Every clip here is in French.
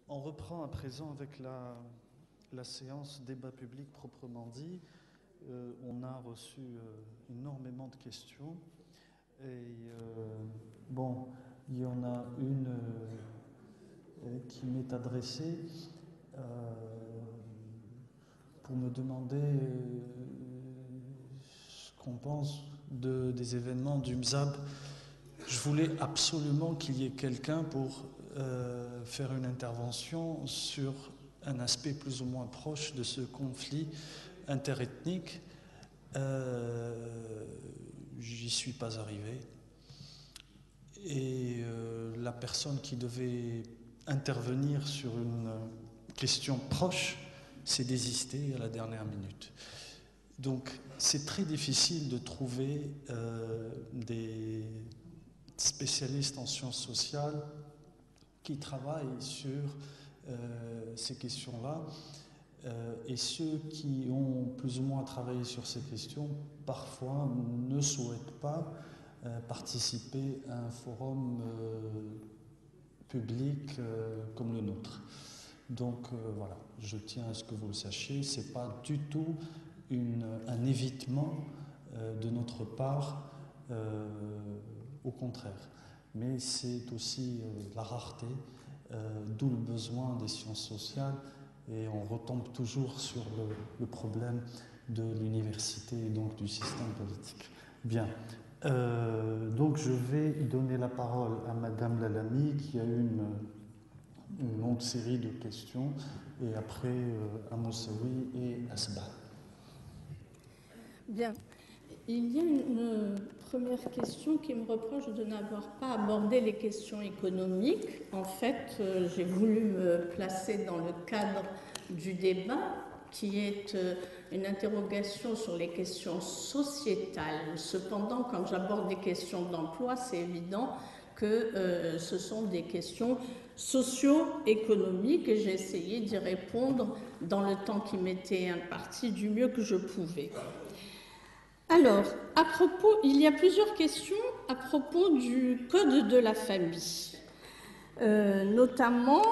On reprend à présent avec la séance débat public proprement dit. On a reçu énormément de questions et bon, il y en a une qui m'est adressée pour me demander ce qu'on pense des événements du MZAB. Je voulais absolument qu'il y ait quelqu'un pour faire une intervention sur un aspect plus ou moins proche de ce conflit interethnique. J'y suis pas arrivé. Et la personne qui devait intervenir sur une question proche s'est désistée à la dernière minute. Donc c'est très difficile de trouver des spécialistes en sciences sociales qui travaillent sur ces questions-là. Et ceux qui ont plus ou moins travaillé sur ces questions, parfois ne souhaitent pas participer à un forum public comme le nôtre. Donc voilà, je tiens à ce que vous le sachiez, ce n'est pas du tout un évitement de notre part, au contraire. Mais c'est aussi la rareté, d'où le besoin des sciences sociales. Et on retombe toujours sur le problème de l'université et donc du système politique. Bien. Donc je vais donner la parole à Madame Lalami qui a eu une longue série de questions et après à Moussaoui et Asba. Bien. Il y a une première question qui me reproche de n'avoir pas abordé les questions économiques. En fait, j'ai voulu me placer dans le cadre du débat qui est une interrogation sur les questions sociétales. Cependant, quand j'aborde des questions d'emploi, c'est évident que ce sont des questions socio-économiques et j'ai essayé d'y répondre dans le temps qui m'était imparti du mieux que je pouvais. Alors, il y a plusieurs questions à propos du Code de la famille, notamment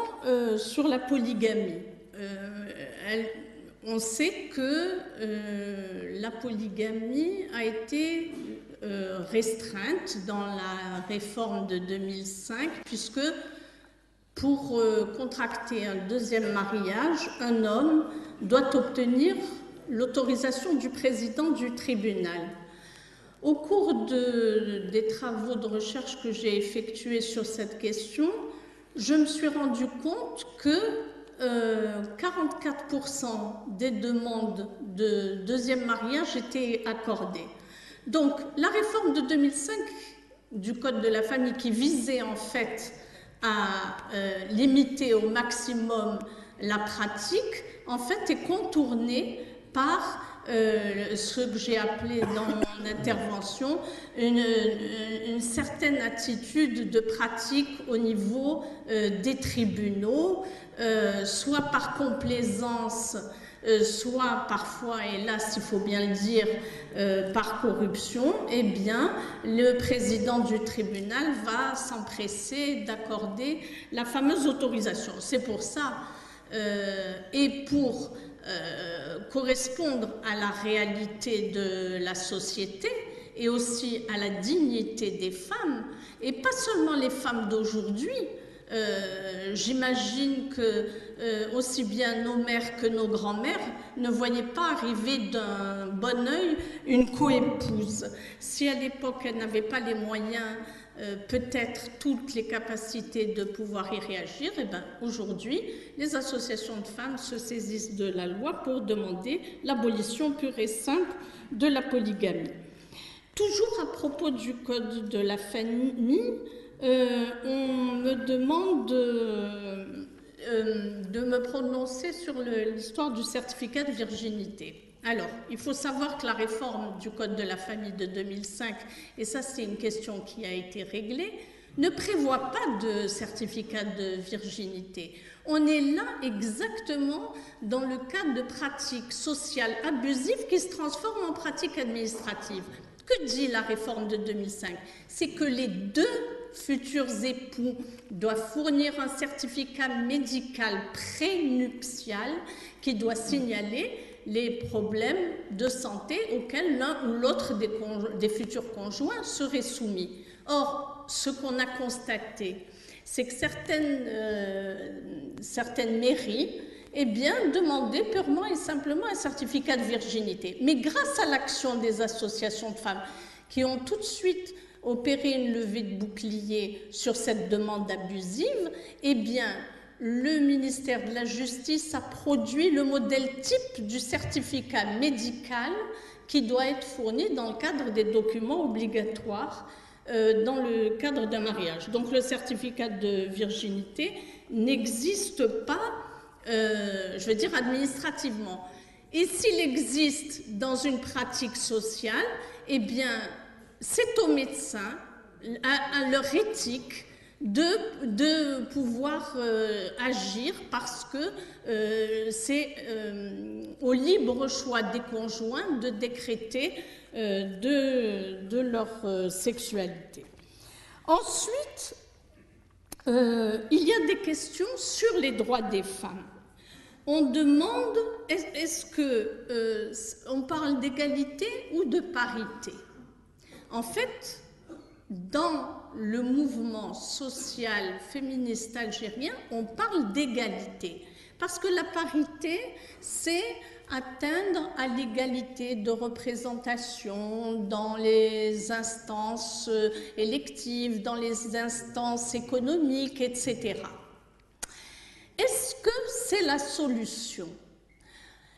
sur la polygamie. On sait que la polygamie a été restreinte dans la réforme de 2005, puisque pour contracter un deuxième mariage, un homme doit obtenir l'autorisation du président du tribunal. Au cours des travaux de recherche que j'ai effectués sur cette question, je me suis rendu compte que 44% des demandes de deuxième mariage étaient accordées. Donc, la réforme de 2005 du Code de la famille qui visait en fait à limiter au maximum la pratique, en fait, est contournée par ce que j'ai appelé dans mon intervention une certaine attitude de pratique au niveau des tribunaux, soit par complaisance, soit parfois, hélas, il faut bien le dire, par corruption. Eh bien, le président du tribunal va s'empresser d'accorder la fameuse autorisation. C'est pour ça, et pour correspondre à la réalité de la société et aussi à la dignité des femmes, et pas seulement les femmes d'aujourd'hui. J'imagine que aussi bien nos mères que nos grands-mères ne voyaient pas arriver d'un bon œil une coépouse. Si à l'époque elles n'avaient pas les moyens, peut-être toutes les capacités de pouvoir y réagir, et bien aujourd'hui, les associations de femmes se saisissent de la loi pour demander l'abolition pure et simple de la polygamie. Toujours à propos du Code de la famille, on me demande de me prononcer sur l'histoire du certificat de virginité. Alors, il faut savoir que la réforme du Code de la famille de 2005, et ça c'est une question qui a été réglée, ne prévoit pas de certificat de virginité. On est là exactement dans le cadre de pratiques sociales abusives qui se transforment en pratiques administratives. Que dit la réforme de 2005? C'est que les deux futurs époux doivent fournir un certificat médical prénuptial qui doit signaler les problèmes de santé auxquels l'un ou l'autre des futurs conjoints serait soumis. Or, ce qu'on a constaté, c'est que certaines mairies demandaient purement et simplement un certificat de virginité. Mais grâce à l'action des associations de femmes qui ont tout de suite opéré une levée de bouclier sur cette demande abusive, le ministère de la Justice a produit le modèle type du certificat médical qui doit être fourni dans le cadre des documents obligatoires dans le cadre d'un mariage. Donc le certificat de virginité n'existe pas, administrativement. Et s'il existe dans une pratique sociale, c'est aux médecins, à leur éthique, de pouvoir agir parce que c'est au libre choix des conjoints de décréter de leur sexualité. Ensuite, il y a des questions sur les droits des femmes. On demande, est-ce qu'on parle d'égalité ou de parité? En fait, dans le mouvement social féministe algérien, on parle d'égalité. Parce que la parité, c'est atteindre à l'égalité de représentation dans les instances électives, dans les instances économiques, etc. Est-ce que c'est la solution?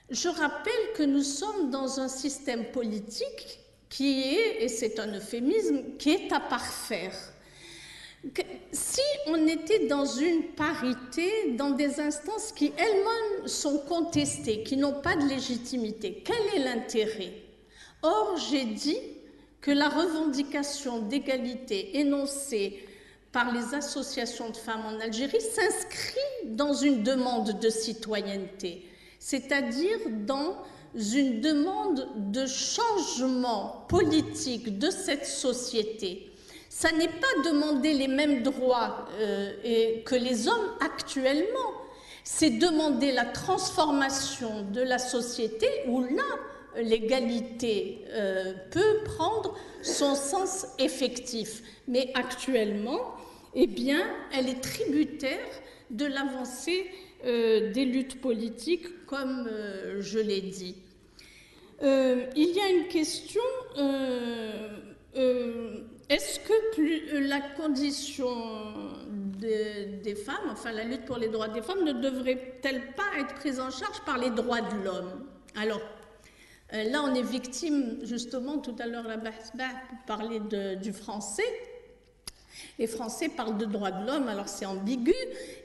Je rappelle que nous sommes dans un système politique qui est, et c'est un euphémisme, qui est à parfaire. Si on était dans une parité, dans des instances qui elles-mêmes sont contestées, qui n'ont pas de légitimité, quel est l'intérêt? Or, j'ai dit que la revendication d'égalité énoncée par les associations de femmes en Algérie s'inscrit dans une demande de citoyenneté, c'est-à-dire dans une demande de changement politique de cette société. Ça n'est pas demander les mêmes droits que les hommes actuellement, c'est demander la transformation de la société où là, l'égalité peut prendre son sens effectif. Mais actuellement, elle est tributaire de l'avancée des luttes politiques, comme je l'ai dit. Il y a une question, est-ce que la condition des femmes, enfin la lutte pour les droits des femmes, ne devrait-elle pas être prise en charge par les droits de l'homme? Alors, là on est victime, justement, tout à l'heure la Bahsba parlait du français. Les Français parlent de droits de l'homme, alors c'est ambigu,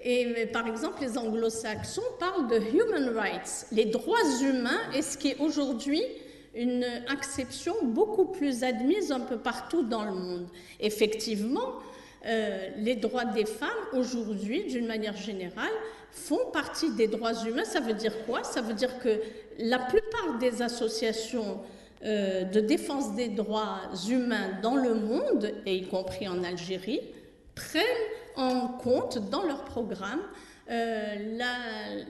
et par exemple les anglo-saxons parlent de human rights, les droits humains, et ce qui est aujourd'hui une acception beaucoup plus admise un peu partout dans le monde. Effectivement, les droits des femmes aujourd'hui, d'une manière générale, font partie des droits humains. Ça veut dire quoi? Ça veut dire que la plupart des associations de défense des droits humains dans le monde, et y compris en Algérie, prennent en compte dans leur programme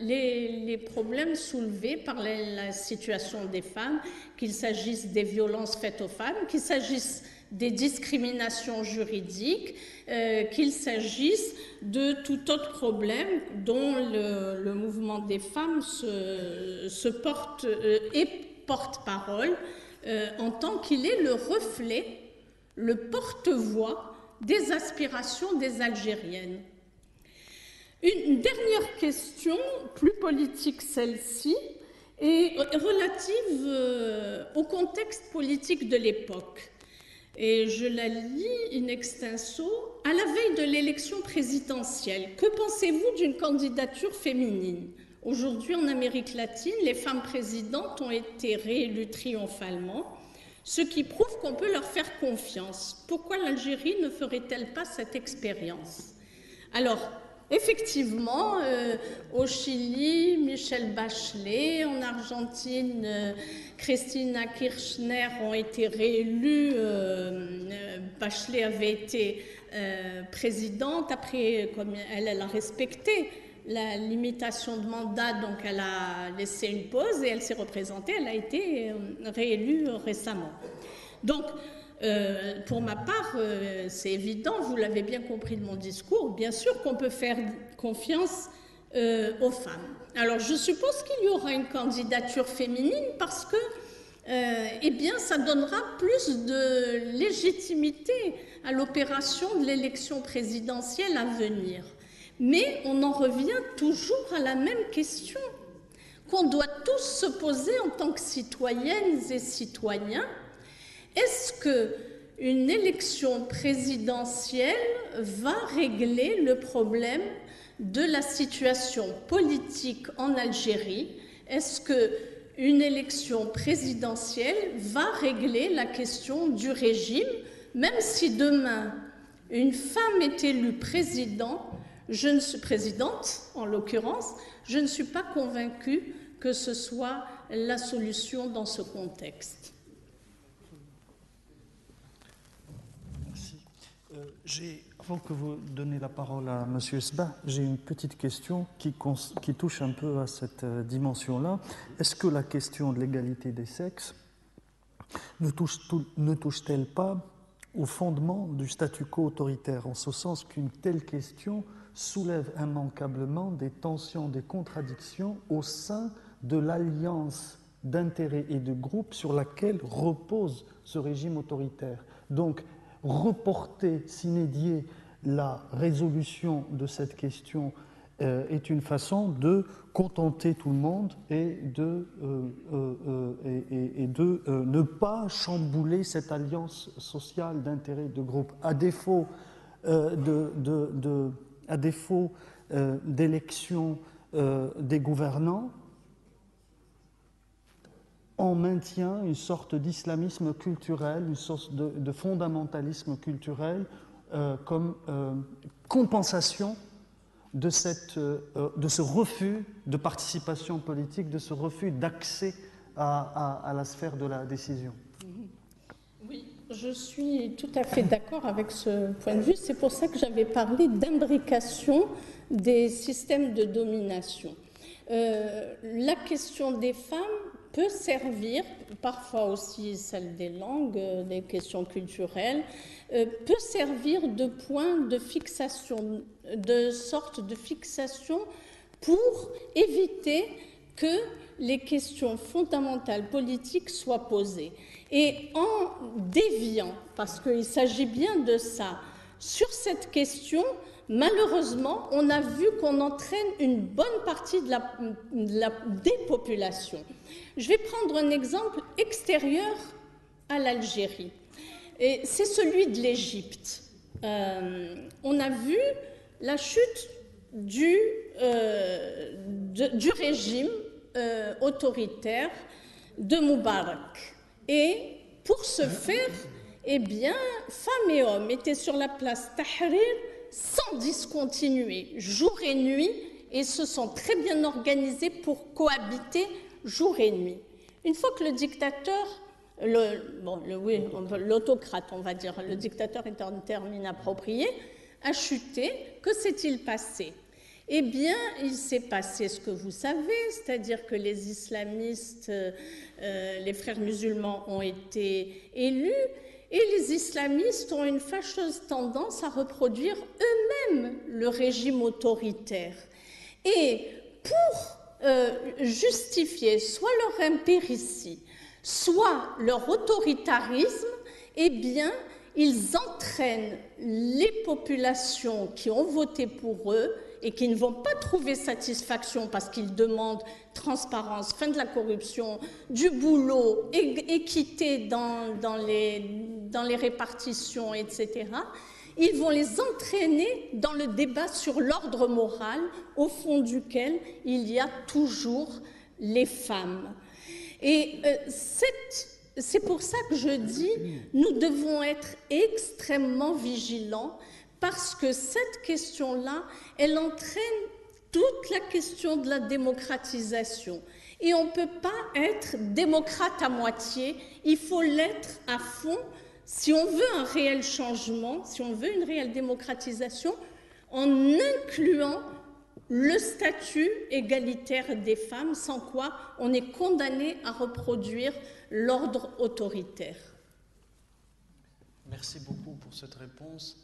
les problèmes soulevés par la situation des femmes, qu'il s'agisse des violences faites aux femmes, qu'il s'agisse des discriminations juridiques, qu'il s'agisse de tout autre problème dont le mouvement des femmes se porte et porte-parole en tant qu'il est le reflet, le porte-voix des aspirations des Algériennes. Une dernière question, plus politique celle-ci, est relative au contexte politique de l'époque. Et je la lis in extenso. À la veille de l'élection présidentielle, que pensez-vous d'une candidature féminine? Aujourd'hui, en Amérique latine, les femmes présidentes ont été réélues triomphalement, ce qui prouve qu'on peut leur faire confiance. Pourquoi l'Algérie ne ferait-elle pas cette expérience? Alors, effectivement, au Chili, Michelle Bachelet, en Argentine, Cristina Kirchner ont été réélues. Bachelet avait été présidente. Après, comme elle a respecté la limitation de mandat, donc elle a laissé une pause et elle s'est représentée. Elle a été réélue récemment. Donc, pour ma part, c'est évident, vous l'avez bien compris de mon discours, bien sûr qu'on peut faire confiance aux femmes. Alors, je suppose qu'il y aura une candidature féminine parce que, eh bien, ça donnera plus de légitimité à l'opération de l'élection présidentielle à venir. Mais on en revient toujours à la même question qu'on doit tous se poser en tant que citoyennes et citoyens. Est-ce qu'une élection présidentielle va régler le problème de la situation politique en Algérie? Est-ce qu'une élection présidentielle va régler la question du régime? Même si demain, une femme est élue présidente, en l'occurrence, je ne suis pas convaincue que ce soit la solution dans ce contexte. Avant que vous donniez la parole à M. Sba, j'ai une petite question qui touche un peu à cette dimension-là. Est-ce que la question de l'égalité des sexes ne touche-t-elle pas au fondement du statu quo autoritaire, en ce sens qu'une telle question soulève immanquablement des tensions, des contradictions au sein de l'alliance d'intérêts et de groupes sur laquelle repose ce régime autoritaire. Donc, reporter, sine die, la résolution de cette question est une façon de contenter tout le monde et de ne pas chambouler cette alliance sociale d'intérêts et de groupes. À défaut d'élection des gouvernants, on maintient une sorte d'islamisme culturel, une sorte de fondamentalisme culturel comme compensation de ce refus de participation politique, de ce refus d'accès à la sphère de la décision. Oui, je suis tout à fait d'accord avec ce point de vue. C'est pour ça que j'avais parlé d'imbrication des systèmes de domination. La question des femmes peut servir, parfois aussi celle des langues, des questions culturelles, peut servir de point de fixation, de sorte de fixation pour éviter que les questions fondamentales politiques soient posées. Et en déviant, parce qu'il s'agit bien de ça, sur cette question, malheureusement, on a vu qu'on entraîne une bonne partie des populations. Je vais prendre un exemple extérieur à l'Algérie, et c'est celui de l'Égypte. On a vu la chute du régime autoritaire de Moubarak. Et pour ce faire, eh bien, femmes et hommes étaient sur la place Tahrir sans discontinuer, jour et nuit, et se sont très bien organisés pour cohabiter jour et nuit. Une fois que le dictateur, l'autocrate, on va dire, le dictateur est un terme inapproprié, a chuté, que s'est-il passé? Eh bien, il s'est passé ce que vous savez, c'est-à-dire que les islamistes, les frères musulmans ont été élus, et les islamistes ont une fâcheuse tendance à reproduire eux-mêmes le régime autoritaire. Et pour justifier soit leur impéritie, soit leur autoritarisme, eh bien, ils entraînent les populations qui ont voté pour eux et qui ne vont pas trouver satisfaction parce qu'ils demandent transparence, fin de la corruption, du boulot, équité dans les répartitions, etc. Ils vont les entraîner dans le débat sur l'ordre moral, au fond duquel il y a toujours les femmes. Et c'est pour ça que je dis, nous devons être extrêmement vigilants parce que cette question-là, elle entraîne toute la question de la démocratisation. Et on ne peut pas être démocrate à moitié, il faut l'être à fond si on veut un réel changement, si on veut une réelle démocratisation, en incluant le statut égalitaire des femmes, sans quoi on est condamné à reproduire l'ordre autoritaire. Merci beaucoup pour cette réponse.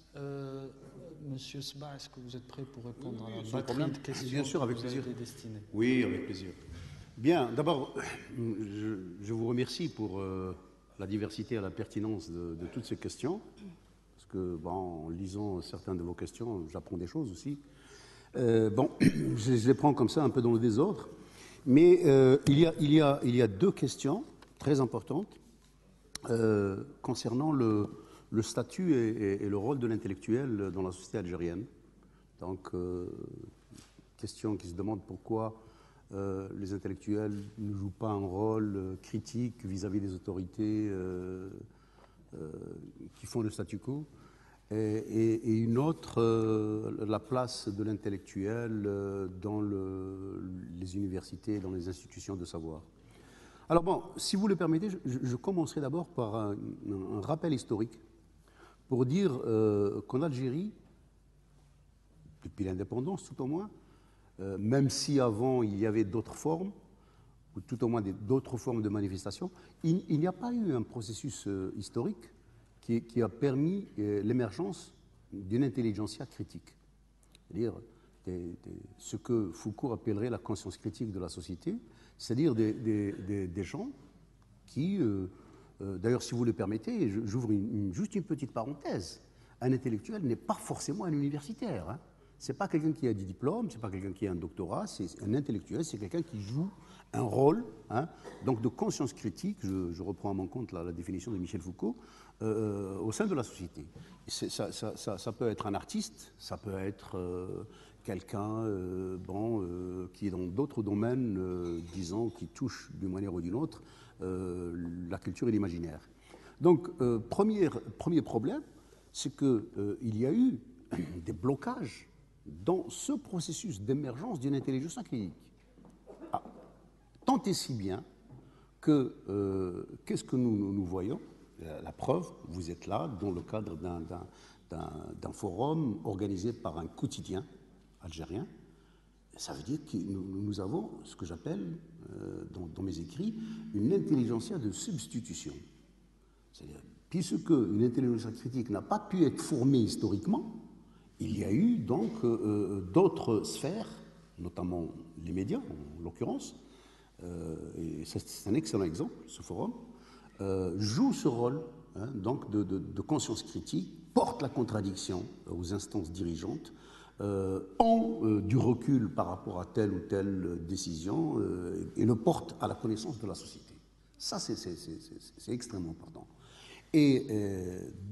Monsieur Sba, est-ce que vous êtes prêt pour répondre à la batterie de questions? Bien sûr, avec plaisir. Destinées. Oui, avec plaisir. Bien, d'abord, je vous remercie pour la diversité et la pertinence de toutes ces questions, parce que, bon, en lisant certaines de vos questions, j'apprends des choses aussi. Bon, je les prends comme ça, un peu dans le désordre, mais il y a deux questions très importantes concernant le statut et le rôle de l'intellectuel dans la société algérienne. Donc, question qui se demande pourquoi les intellectuels ne jouent pas un rôle critique vis-à-vis des autorités qui font le statu quo. Et une autre, la place de l'intellectuel dans les universités, dans les institutions de savoir. Alors bon, si vous le permettez, je commencerai d'abord par un rappel historique pour dire qu'en Algérie, depuis l'indépendance tout au moins, même si avant il y avait d'autres formes, ou tout au moins d'autres formes de manifestation, il n'y a pas eu un processus historique qui a permis l'émergence d'une intelligentsia critique. C'est-à-dire ce que Foucault appellerait la conscience critique de la société, c'est-à-dire des gens qui, d'ailleurs si vous le permettez, j'ouvre juste une petite parenthèse, un intellectuel n'est pas forcément un universitaire. Hein. Ce n'est pas quelqu'un qui a des diplômes, ce n'est pas quelqu'un qui a un doctorat, c'est un intellectuel, c'est quelqu'un qui joue un rôle, hein, donc de conscience critique, je reprends à mon compte la définition de Michel Foucault, au sein de la société. Ça peut être un artiste, ça peut être quelqu'un qui est dans d'autres domaines, disons, qui touche d'une manière ou d'une autre la culture et l'imaginaire. Donc, premier problème, c'est qu'il y a eu des blocages dans ce processus d'émergence d'une intelligence critique. Tant et si bien que, qu'est-ce que nous voyons? La preuve, vous êtes là dans le cadre d'un forum organisé par un quotidien algérien. Ça veut dire que nous avons ce que j'appelle, dans mes écrits, une intelligentsia de substitution. C'est-à-dire, puisque une intelligentsia critique n'a pas pu être formée historiquement, il y a eu donc d'autres sphères, notamment les médias en l'occurrence, et c'est un excellent exemple, ce forum, joue ce rôle hein, donc de conscience critique, porte la contradiction aux instances dirigeantes, ont du recul par rapport à telle ou telle décision et le porte à la connaissance de la société. Ça, c'est extrêmement important. Et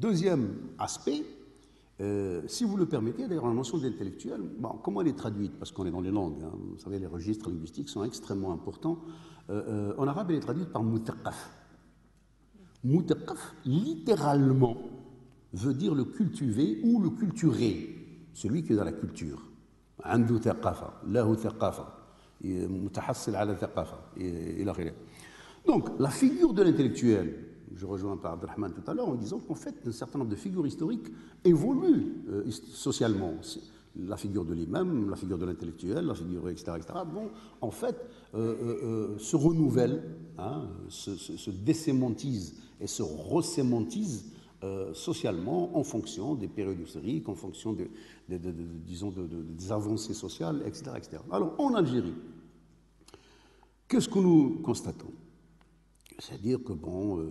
deuxième aspect, si vous le permettez, d'ailleurs, la notion d'intellectuel, bon, comment elle est traduite? Parce qu'on est dans les langues, hein, vous savez, les registres linguistiques sont extrêmement importants. En arabe, elle est traduite par mutaqaf. Mutaqaf, littéralement, veut dire le cultivé ou le culturé, celui qui est dans la culture. Andu thaqafa, lahu thaqafa, mutahassil ala thaqafa, ila akhirih. Donc, la figure de l'intellectuel, je rejoins par Abdelrahman tout à l'heure en disant qu'en fait, un certain nombre de figures historiques évoluent socialement. La figure de l'imam, la figure de l'intellectuel, la figure, etc., etc., bon, en fait, se renouvellent, hein, se désémantisent et se resémantisent socialement en fonction des périodes historiques, en fonction disons des avancées sociales, etc., etc. Alors, en Algérie, qu'est-ce que nous constatons? C'est-à-dire que, bon,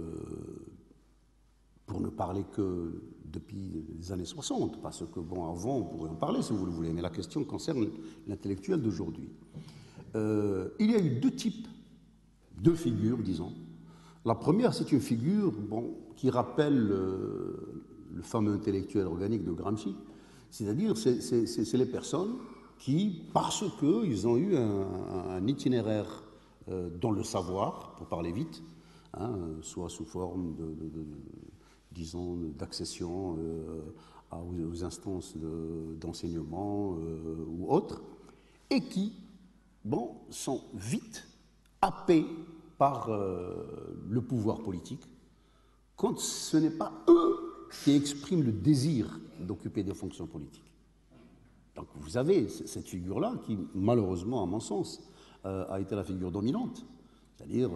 pour ne parler que depuis les années 60, parce que, bon, avant, on pourrait en parler si vous le voulez, mais la question concerne l'intellectuel d'aujourd'hui. Il y a eu deux figures, disons. La première, c'est une figure, bon, qui rappelle le fameux intellectuel organique de Gramsci, c'est-à-dire c'est les personnes qui, parce qu'ils ont eu un itinéraire dans le savoir, pour parler vite, hein, soit sous forme disons, d'accession aux instances d'enseignement ou autres, et qui, bon, sont vite happés par le pouvoir politique, quand ce n'est pas eux qui expriment le désir d'occuper des fonctions politiques. Donc vous avez cette figure-là qui, malheureusement, à mon sens, a été la figure dominante. C'est-à-dire,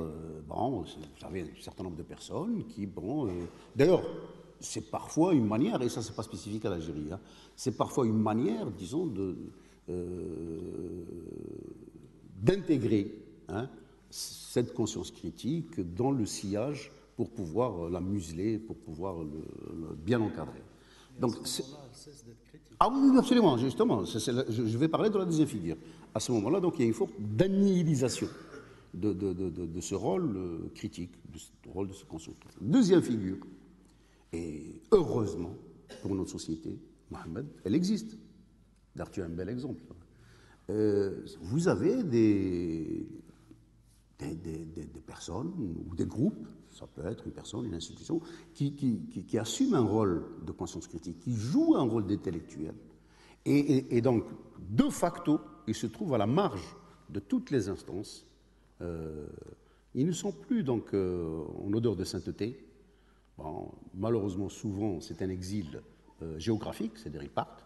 bon, vous avez un certain nombre de personnes qui, bon... D'ailleurs, c'est parfois une manière, et ça c'est pas spécifique à l'Algérie, hein, c'est parfois une manière, disons, d'intégrer cette conscience critique dans le sillage pour pouvoir la museler, pour pouvoir bien encadrer. Donc, ah oui, absolument, justement, je vais parler de la deuxième figure. À ce moment-là, donc, il y a une forme d'annihilisation de ce rôle critique, de ce rôle de ce conscience critique. Deuxième figure, et heureusement pour notre société, Mohamed, elle existe. D'ailleurs, tu as un bel exemple. Vous avez des personnes ou des groupes, ça peut être une personne, une institution, qui assument un rôle de conscience critique, qui jouent un rôle d'intellectuel. Et donc, de facto, ils se trouvent à la marge de toutes les instances. Ils ne sont plus donc en odeur de sainteté. Bon, malheureusement, souvent, c'est un exil géographique, c'est-à-dire ils partent,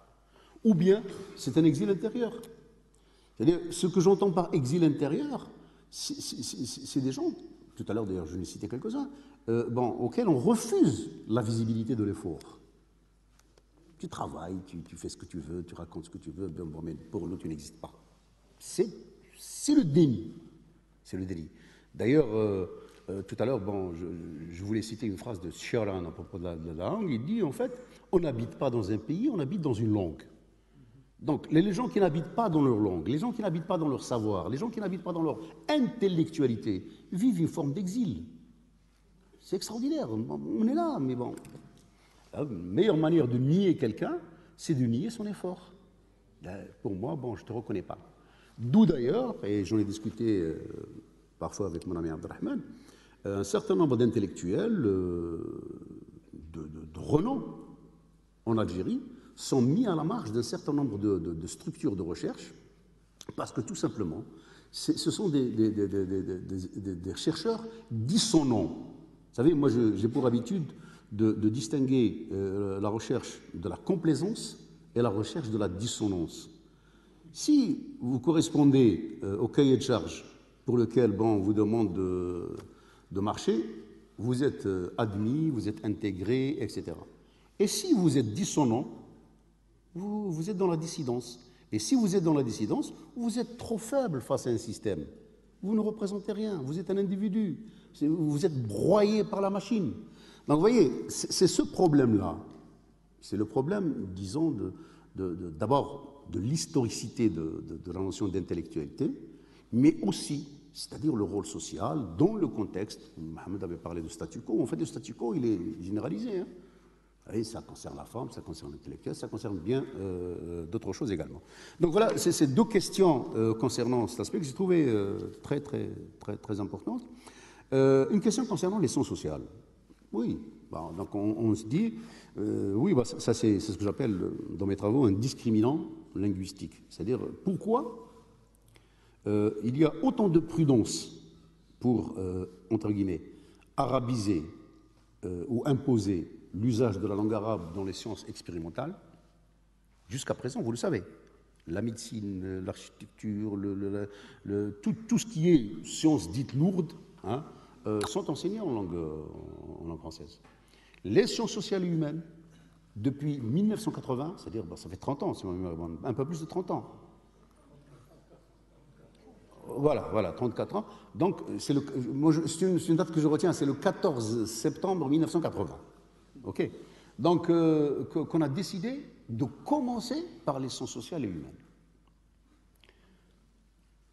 ou bien c'est un exil intérieur. C'est-à-dire, ce que j'entends par exil intérieur, c'est des gens, tout à l'heure d'ailleurs je l'ai cité quelques-uns, auxquels on refuse la visibilité de l'effort. Tu travailles, tu fais ce que tu veux, tu racontes ce que tu veux, mais pour nous tu n'existes pas. C'est le déni. C'est le déni. D'ailleurs, tout à l'heure, je voulais citer une phrase de Cioran à propos de la langue. Il dit, en fait, on n'habite pas dans un pays, on habite dans une langue. Donc, les gens qui n'habitent pas dans leur langue, les gens qui n'habitent pas dans leur savoir, les gens qui n'habitent pas dans leur intellectualité, vivent une forme d'exil. C'est extraordinaire. On est là, mais bon. La meilleure manière de nier quelqu'un, c'est de nier son effort. Pour moi, je ne te reconnais pas. D'où d'ailleurs, et j'en ai discuté parfois avec mon ami Abdelrahman, un certain nombre d'intellectuels de renom en Algérie sont mis à la marge d'un certain nombre de structures de recherche parce que tout simplement, ce sont des chercheurs dissonants. Vous savez, moi j'ai pour habitude de distinguer la recherche de la complaisance et la recherche de la dissonance. Si vous correspondez au cahier de charge pour lequel on vous demande de marcher, vous êtes admis, vous êtes intégré, etc. Et si vous êtes dissonant, vous êtes dans la dissidence. Et si vous êtes dans la dissidence, vous êtes trop faible face à un système. Vous ne représentez rien, vous êtes un individu. Vous êtes broyé par la machine. Donc vous voyez, c'est ce problème-là. C'est le problème, disons, d'abord de l'historicité de la notion d'intellectualité, mais aussi, c'est-à-dire le rôle social, dans le contexte, Mohamed avait parlé de statu quo, en fait le statu quo il est généralisé. Et ça concerne la forme, ça concerne l'intellectuel, ça concerne bien d'autres choses également. Donc voilà, c'est ces deux questions concernant cet aspect que j'ai trouvé très, très, très, très importante. Une question concernant les sciences sociales. Oui, donc on se dit, oui, ça c'est ce que j'appelle dans mes travaux un discriminant linguistique. C'est-à-dire, pourquoi il y a autant de prudence pour, entre guillemets, arabiser ou imposer l'usage de la langue arabe dans les sciences expérimentales, jusqu'à présent, vous le savez. La médecine, l'architecture, tout ce qui est sciences dites lourdes, sont enseignées en langue française. Les sciences sociales et humaines, depuis 1980, c'est-à-dire, ça fait 30 ans, un peu plus de 30 ans. Voilà, 34 ans. Donc, c'est une date que je retiens, c'est le 14 septembre 1980. OK. Donc, qu'on a décidé de commencer par les sciences sociales et humaines.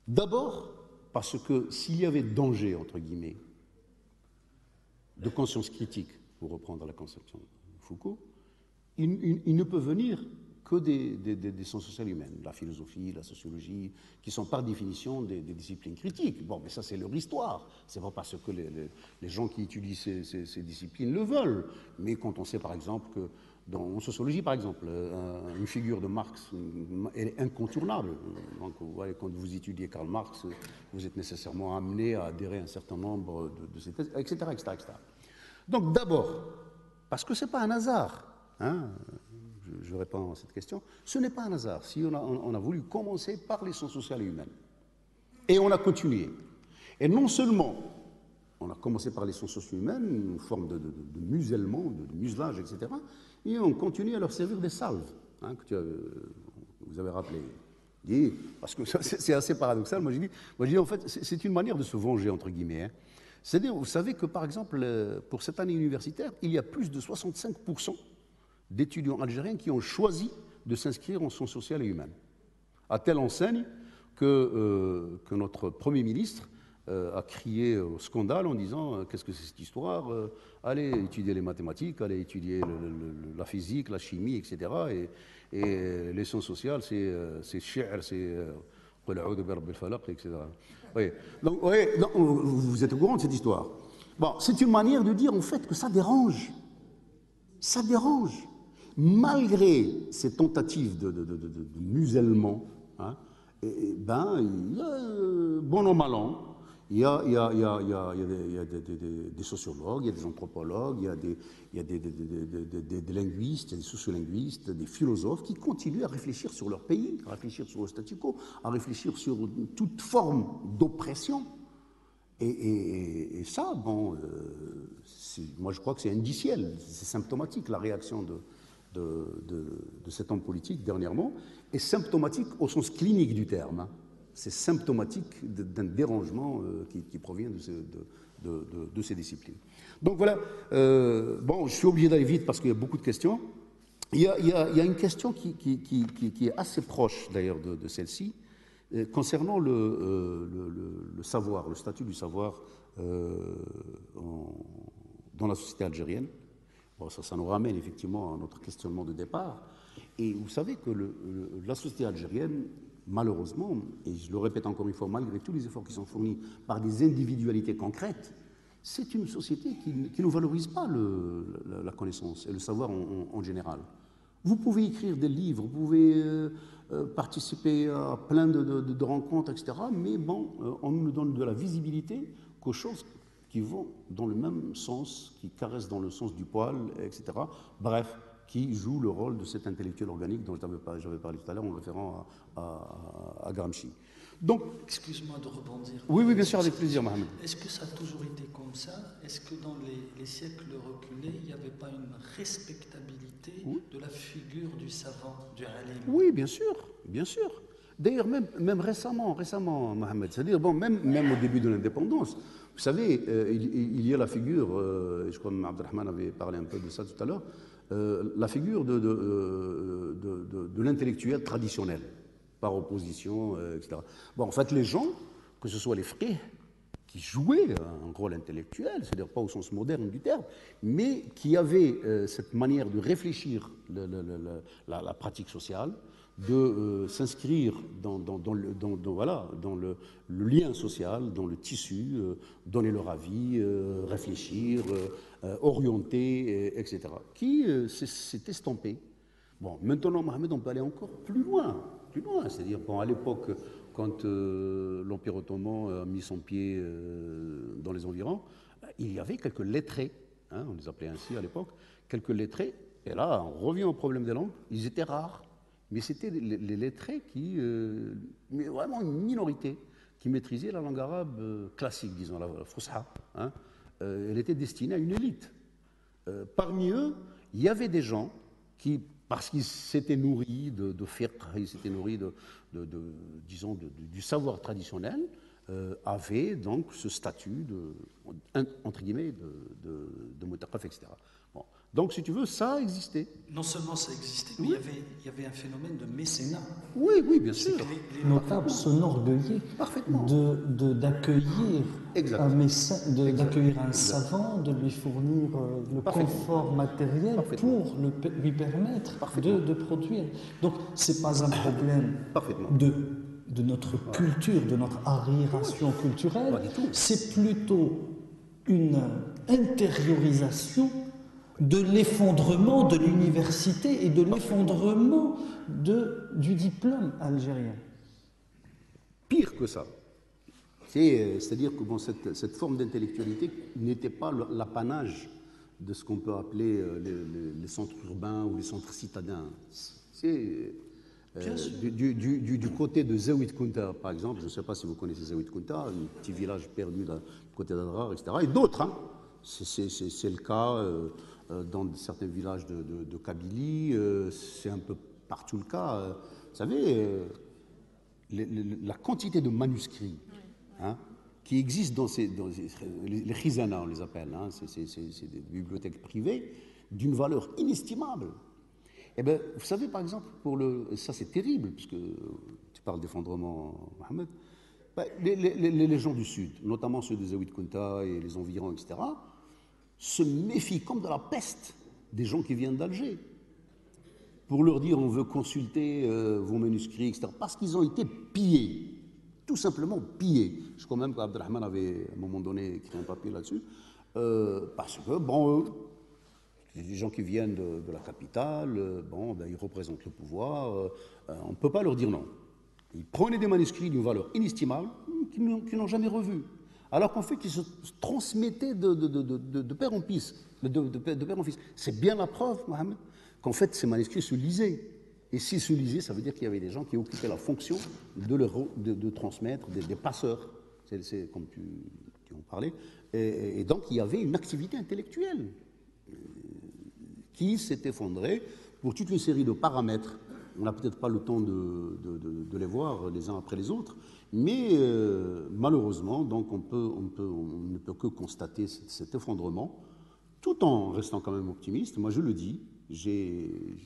D'abord, parce que s'il y avait danger, entre guillemets, de conscience critique, pour reprendre la conception de Foucault, il ne peut venir que des sciences sociales humaines, la philosophie, la sociologie, qui sont par définition des disciplines critiques. Bon, mais ça c'est leur histoire, c'est pas parce que les gens qui étudient ces disciplines le veulent, mais quand on sait par exemple que En sociologie, par exemple, une figure de Marx, elle est incontournable. Donc, vous voyez, quand vous étudiez Karl Marx, vous êtes nécessairement amené à adhérer à un certain nombre de ses thèses, etc., etc., etc. Donc, d'abord, parce que ce n'est pas un hasard, hein, je réponds à cette question, ce n'est pas un hasard si on a voulu commencer par les sciences sociales et humaines. Et on a continué. Et non seulement on a commencé par les sciences socio-humaines, une forme de musellement, de muselage, etc. Et on continue à leur servir des salves, hein, que vous avez rappelé. Parce que c'est assez paradoxal. Moi, je dis en fait, c'est une manière de se venger, entre guillemets. Hein. C'est-à-dire, vous savez que, par exemple, pour cette année universitaire, il y a plus de 65% d'étudiants algériens qui ont choisi de s'inscrire en sciences sociales et humaines. À telle enseigne que notre Premier ministre a crié au scandale en disant qu'est-ce que c'est cette histoire, allez étudier les mathématiques, allez étudier la physique, la chimie, etc. Et les sciences sociales, c'est shi'r, c'est etc. Oui. Donc, vous êtes au courant de cette histoire. Bon, c'est une manière de dire en fait que ça dérange. Ça dérange. Malgré ces tentatives de musellement, hein, bon an, mal an, il y a des sociologues, il y a des anthropologues, il y a des linguistes, il y a des sociolinguistes, des philosophes qui continuent à réfléchir sur leur pays, à réfléchir sur le statu quo, à réfléchir sur toute forme d'oppression. Et ça, bon, moi je crois que c'est indiciel, c'est symptomatique, la réaction de cet homme politique dernièrement, est symptomatique au sens clinique du terme. Hein. C'est symptomatique d'un dérangement qui provient de ces disciplines. Donc voilà, bon, je suis obligé d'aller vite parce qu'il y a beaucoup de questions. Il y a une question qui est assez proche d'ailleurs de celle-ci, concernant le savoir, le statut du savoir dans la société algérienne. Bon, ça nous ramène effectivement à notre questionnement de départ. Et vous savez que la société algérienne, malheureusement, et je le répète encore une fois, malgré tous les efforts qui sont fournis par des individualités concrètes, c'est une société qui ne valorise pas la connaissance et le savoir en général. Vous pouvez écrire des livres, vous pouvez participer à plein de rencontres, etc. Mais bon, on ne donne de la visibilité qu'aux choses qui vont dans le même sens, qui caressent dans le sens du poil, etc. Bref, qui joue le rôle de cet intellectuel organique dont j'avais parlé tout à l'heure en référant à Gramsci. Donc, excuse-moi de rebondir. Oui, bien sûr, avec plaisir, Mohamed. Est-ce que ça a toujours été comme ça? Est-ce que dans les siècles reculés, il n'y avait pas une respectabilité de la figure du savant, du alim? Oui, bien sûr, bien sûr. D'ailleurs, même récemment, Mohamed, c'est-à-dire, bon, même au début de l'indépendance, vous savez, il y a la figure, je crois que Abdelrahman avait parlé un peu de ça tout à l'heure, la figure de l'intellectuel traditionnel, par opposition, etc. Bon, en fait, les gens, que ce soit les frères, qui jouaient un rôle intellectuel, c'est-à-dire pas au sens moderne du terme, mais qui avaient cette manière de réfléchir la pratique sociale, de s'inscrire dans le lien social, dans le tissu, donner leur avis, réfléchir, orienter, etc., qui s'est estampé. Bon, maintenant, Mohamed, on peut aller encore plus loin, c'est-à-dire, bon, à l'époque, quand l'Empire ottoman a mis son pied dans les environs, il y avait quelques lettrés, hein, on les appelait ainsi à l'époque, quelques lettrés, et là, on revient au problème des langues, ils étaient rares. Mais c'était les lettrés mais vraiment une minorité, qui maîtrisaient la langue arabe classique, disons, la fusha. Hein. Elle était destinée à une élite. Parmi eux, il y avait des gens qui, parce qu'ils s'étaient nourris de fiqh, ils s'étaient nourris disons, du savoir traditionnel, avaient donc ce statut entre guillemets, de mutaqaf, etc. Bon. Donc, si tu veux, ça a existé. Non seulement ça existait, mais il y avait un phénomène de mécénat. Oui, bien sûr. Les notables s'enorgueillier d'accueillir un médecin, d'accueillir un savant, de lui fournir le confort matériel pour lui permettre de produire. Donc, ce n'est pas un problème de notre culture, de notre arriération culturelle, c'est plutôt une intériorisation de l'effondrement de l'université et de l'effondrement du diplôme algérien. Pire que ça. C'est-à-dire que bon, cette forme d'intellectualité n'était pas l'apanage de ce qu'on peut appeler les centres urbains ou les centres citadins. C'est du côté de Zaouid Kounta, par exemple, je ne sais pas si vous connaissez Zaouid Kounta, un petit village perdu du côté d'Adrar, etc. Et d'autres, hein. C'est le cas dans certains villages de Kabylie, c'est un peu partout le cas. Vous savez, la quantité de manuscrits, hein, qui existent dans les khizana, on les appelle, hein, c'est des bibliothèques privées d'une valeur inestimable. Eh bien, vous savez, par exemple, ça c'est terrible, puisque tu parles d'effondrement, Mohamed, ben, les gens du Sud, notamment ceux des Zaouid Kounta et les environs, etc., se méfient comme de la peste des gens qui viennent d'Alger, pour leur dire on veut consulter vos manuscrits, etc., parce qu'ils ont été pillés. Tout simplement pillés. Je crois même qu'Abdelrahman avait, à un moment donné, écrit un papier là-dessus, parce que, bon, les gens qui viennent de la capitale, bon, ben, ils représentent le pouvoir, on ne peut pas leur dire non. Ils prenaient des manuscrits d'une valeur inestimable qu'ils n'ont jamais revus. Alors qu'en fait, ils se transmettaient de père en fils. De père en fils. C'est bien la preuve, Mohamed, qu'en fait, ces manuscrits se lisaient. Et s'ils se lisaient, ça veut dire qu'il y avait des gens qui occupaient la fonction de transmettre, des passeurs. C'est comme tu en parlais. Et donc, il y avait une activité intellectuelle qui s'est effondrée pour toute une série de paramètres. On n'a peut-être pas le temps de les voir les uns après les autres, mais malheureusement, donc on ne peut que constater cet effondrement, tout en restant quand même optimiste. Moi, je le dis, j'ai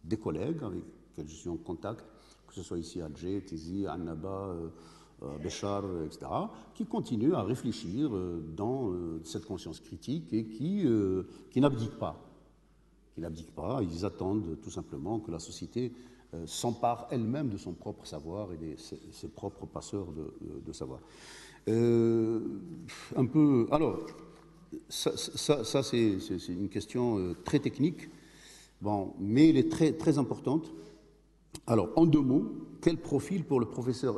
des collègues avec lesquels je suis en contact, que ce soit ici à Alger, Tizi, Annaba, Béchar, etc., qui continuent à réfléchir dans cette conscience critique et qui n'abdiquent pas. Ils attendent tout simplement que la société s'empare elle-même de son propre savoir et de ses propres passeurs de savoir. Un peu. Alors, ça c'est une question très technique, bon, mais elle est très, très importante. Alors, en 2 mots, quel profil pour les professeurs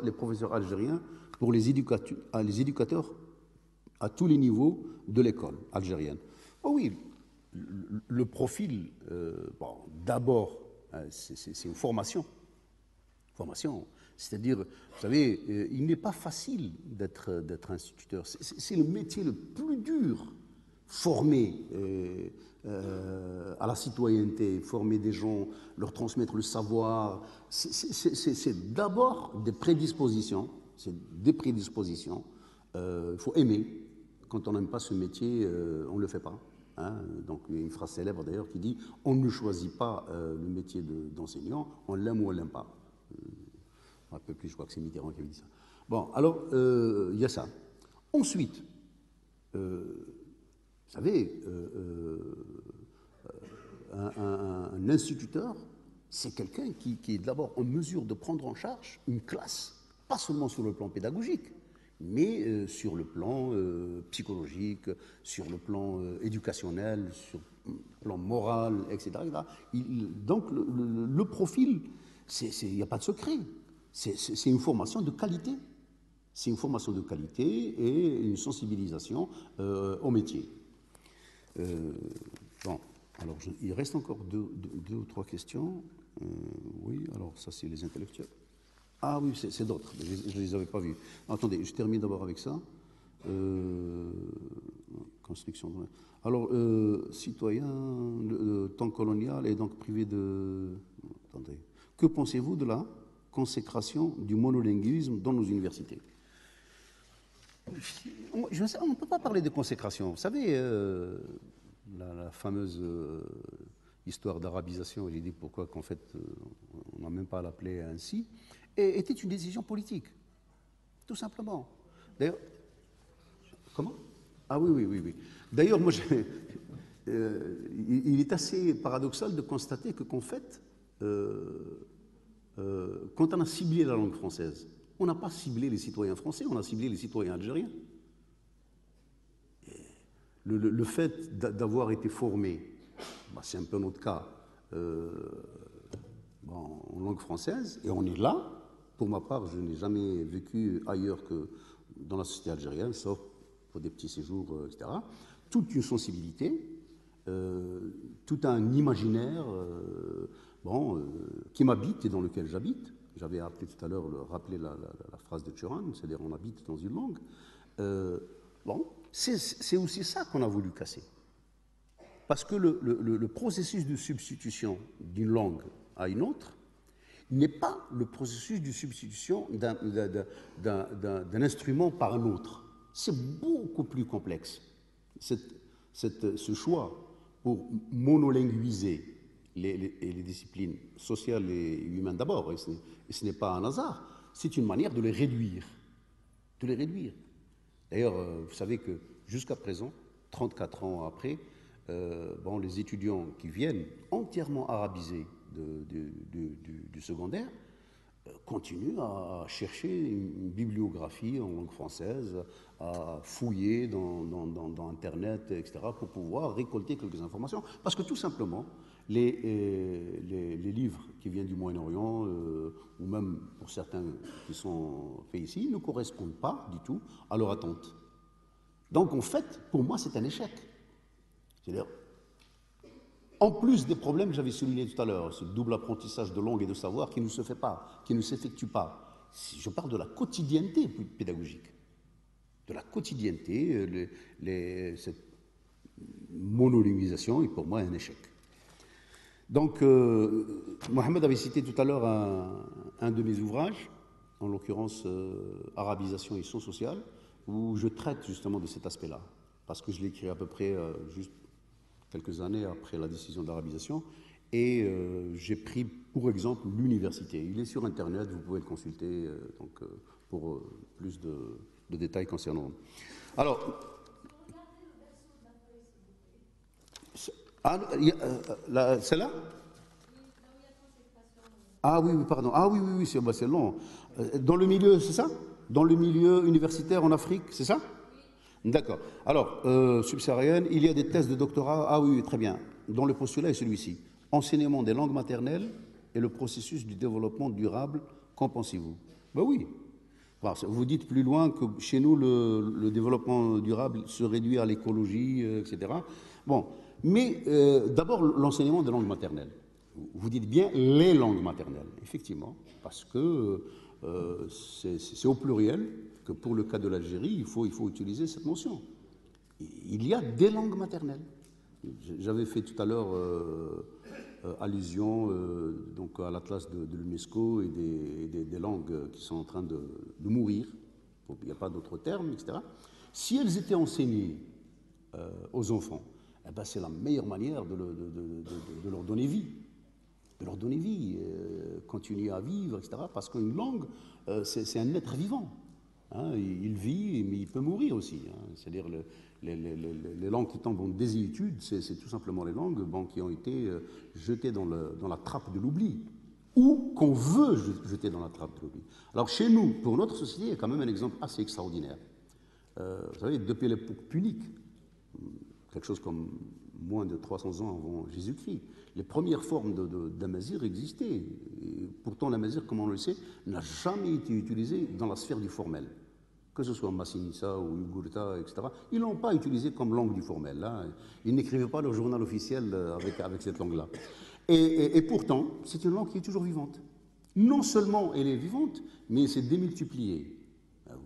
algériens, pour les éducateurs à tous les niveaux de l'école algérienne? Oh oui. Le profil, bon, d'abord, c'est une formation. C'est-à-dire, vous savez, il n'est pas facile d'être instituteur. C'est le métier le plus dur. Former à la citoyenneté, former des gens, leur transmettre le savoir, c'est d'abord des prédispositions. Il faut aimer. Quand on n'aime pas ce métier, on ne le fait pas. Hein, donc il y a une phrase célèbre d'ailleurs qui dit « On ne choisit pas le métier d'enseignant, on l'aime ou on ne l'aime pas ». Un peu plus, je crois que c'est Mitterrand qui avait dit ça. Bon, alors, il y a ça. Ensuite, vous savez, un instituteur, c'est quelqu'un qui est d'abord en mesure de prendre en charge une classe, pas seulement sur le plan pédagogique, mais sur le plan psychologique, sur le plan éducationnel, sur le plan moral, etc. Donc le profil, il n'y a pas de secret, c'est une formation de qualité. C'est une formation de qualité et une sensibilisation au métier. Bon, alors il reste encore deux ou trois questions. Oui, alors ça c'est les intellectuels. Ah oui, c'est d'autres, je ne les avais pas vus. Attendez, je termine d'abord avec ça. Construction. Alors, citoyen, le temps colonial est donc privé de... Attendez. Que pensez-vous de la consécration du monolinguisme dans nos universités? On ne peut pas parler de consécration. Vous savez, la fameuse histoire d'arabisation, j'ai dit pourquoi qu'en fait, on n'a même pas à l'appeler ainsi, était une décision politique, tout simplement. D'ailleurs, comment? Ah oui. D'ailleurs, moi, il est assez paradoxal de constater que, qu'en fait, quand on a ciblé la langue française, on n'a pas ciblé les citoyens français, on a ciblé les citoyens algériens. Le fait d'avoir été formé c'est un peu notre cas en langue française, et on est là. Pour ma part, je n'ai jamais vécu ailleurs que dans la société algérienne, sauf pour des petits séjours, etc. Toute une sensibilité, tout un imaginaire qui m'habite et dans lequel j'habite. J'avais appelé tout à l'heure, rappelé la phrase de Turan, c'est-à-dire on habite dans une langue. C'est aussi ça qu'on a voulu casser. Parce que le processus de substitution d'une langue à une autre n'est pas le processus de substitution d'un instrument par un autre. C'est beaucoup plus complexe. Ce choix pour monolinguiser les disciplines sociales et humaines d'abord, et ce n'est pas un hasard, c'est une manière de les réduire. De les réduire. D'ailleurs, vous savez que jusqu'à présent, 34 ans après, les étudiants qui viennent entièrement arabisés du secondaire continuent à chercher une bibliographie en langue française, à fouiller dans Internet, etc., pour pouvoir récolter quelques informations. Parce que tout simplement, les livres qui viennent du Moyen-Orient, ou même pour certains qui sont faits ici, ne correspondent pas du tout à leur attente. Donc en fait, pour moi, c'est un échec. C'est-à-dire, en plus des problèmes que j'avais soulignés tout à l'heure, ce double apprentissage de langue et de savoir qui ne se fait pas, qui ne s'effectue pas, si je parle de la quotidienneté pédagogique, de la quotidienneté, cette monolinguisation est pour moi un échec. Donc, Mohamed avait cité tout à l'heure un de mes ouvrages, en l'occurrence Arabisation et son social, où je traite justement de cet aspect-là, parce que je l'ai écrit à peu près juste quelques années après la décision d'arabisation, et j'ai pris pour exemple l'université. Il est sur Internet, vous pouvez le consulter pour plus de détails concernant. Alors, celle-là? Ah oui, pardon. Ah oui, c'est long. Dans le milieu, c'est ça? Dans le milieu universitaire en Afrique, c'est ça? D'accord. Alors, subsaharienne, il y a des thèses de doctorat. Ah oui, très bien. Dont le postulat est celui-ci. Enseignement des langues maternelles et le processus du développement durable, qu'en pensez-vous? Ben oui. Vous dites plus loin que chez nous, le développement durable se réduit à l'écologie, etc. Bon, mais d'abord, l'enseignement des langues maternelles. Vous dites bien les langues maternelles, effectivement, parce que c'est au pluriel que pour le cas de l'Algérie, il faut utiliser cette notion. Il y a des langues maternelles. J'avais fait tout à l'heure allusion donc à l'atlas de l'UNESCO et des langues qui sont en train de mourir. Il n'y a pas d'autre terme, etc. Si elles étaient enseignées aux enfants, eh ben c'est la meilleure manière de leur donner vie. De leur donner vie, continuer à vivre, etc. Parce qu'une langue, c'est un être vivant. Hein, il vit, mais il peut mourir aussi. Hein. C'est-à-dire les langues qui tombent en désuétude, c'est tout simplement les langues qui ont été jetées dans la trappe de l'oubli, ou qu'on veut jeter dans la trappe de l'oubli. Alors chez nous, pour notre société, il y a quand même un exemple assez extraordinaire. Vous savez, depuis l'époque punique, quelque chose comme moins de 300 ans avant Jésus-Christ, les premières formes d'amazigh existaient. Et pourtant, l'amazigh, comme on le sait, n'a jamais été utilisé dans la sphère du formel. Que ce soit Massinissa ou Yugurta, etc. Ils ne l'ont pas utilisé comme langue du formel. Là. Ils n'écrivaient pas leur journal officiel avec cette langue-là. Et pourtant, c'est une langue qui est toujours vivante. Non seulement elle est vivante, mais c'est démultiplié.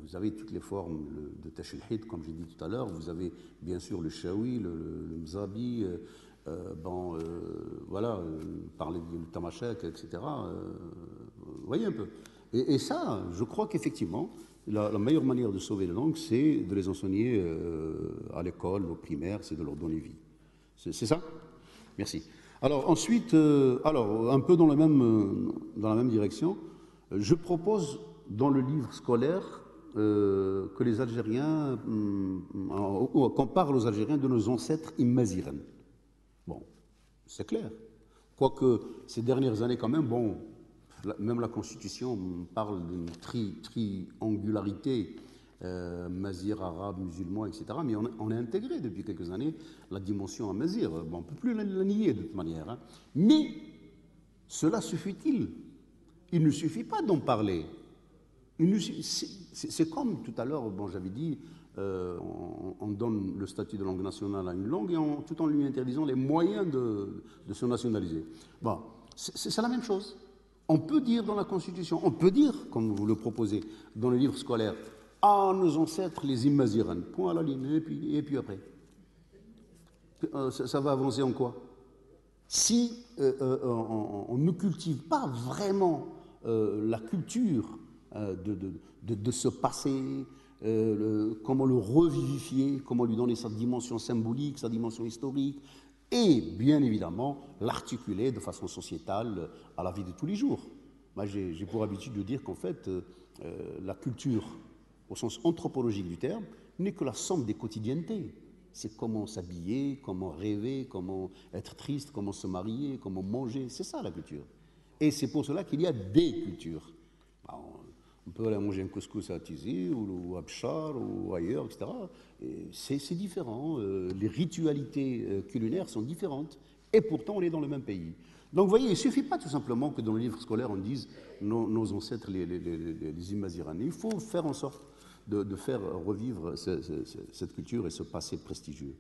Vous avez toutes les formes de Tachilhid, comme j'ai dit tout à l'heure. Vous avez bien sûr le Shawi, le Mzabi, parler du Tamashek, etc. Vous voyez un peu. Et ça, je crois qu'effectivement, la meilleure manière de sauver les langues, c'est de les enseigner à l'école, au primaire, c'est de leur donner vie. C'est ça? Merci. Alors ensuite, un peu dans la même direction, je propose dans le livre scolaire que les Algériens, qu'on parle aux Algériens de nos ancêtres immaziren. Bon, c'est clair. Quoique ces dernières années quand même, même la Constitution parle d'une triangularité mazir arabe, musulman, etc. Mais on a intégré depuis quelques années la dimension amazir. Bon, on ne peut plus la nier de toute manière. Hein. Mais cela suffit-il? Il ne suffit pas d'en parler. C'est comme tout à l'heure, bon, j'avais dit, on donne le statut de langue nationale à une langue et tout en lui interdisant les moyens de se nationaliser. Bon, c'est la même chose. On peut dire dans la Constitution, on peut dire, comme vous le proposez, dans les livres scolaires, ah, nos ancêtres, les Imaziran, point à la ligne, et puis après. Ça va avancer en quoi? Si on ne cultive pas vraiment la culture de ce passé, comment le revivifier, comment lui donner sa dimension symbolique, sa dimension historique, et bien évidemment l'articuler de façon sociétale à la vie de tous les jours. Moi, j'ai pour habitude de dire qu'en fait, la culture, au sens anthropologique du terme, n'est que la somme des quotidiennetés. C'est comment s'habiller, comment rêver, comment être triste, comment se marier, comment manger. C'est ça la culture. Et c'est pour cela qu'il y a des cultures. On peut aller manger un couscous à Tizi ou à Bchar ou ailleurs, etc. C'est différent. Les ritualités culinaires sont différentes. Et pourtant, on est dans le même pays. Donc, vous voyez, il ne suffit pas tout simplement que dans le livre scolaire, on dise nos ancêtres, les Imazirani. Il faut faire en sorte de faire revivre cette culture et ce passé prestigieux.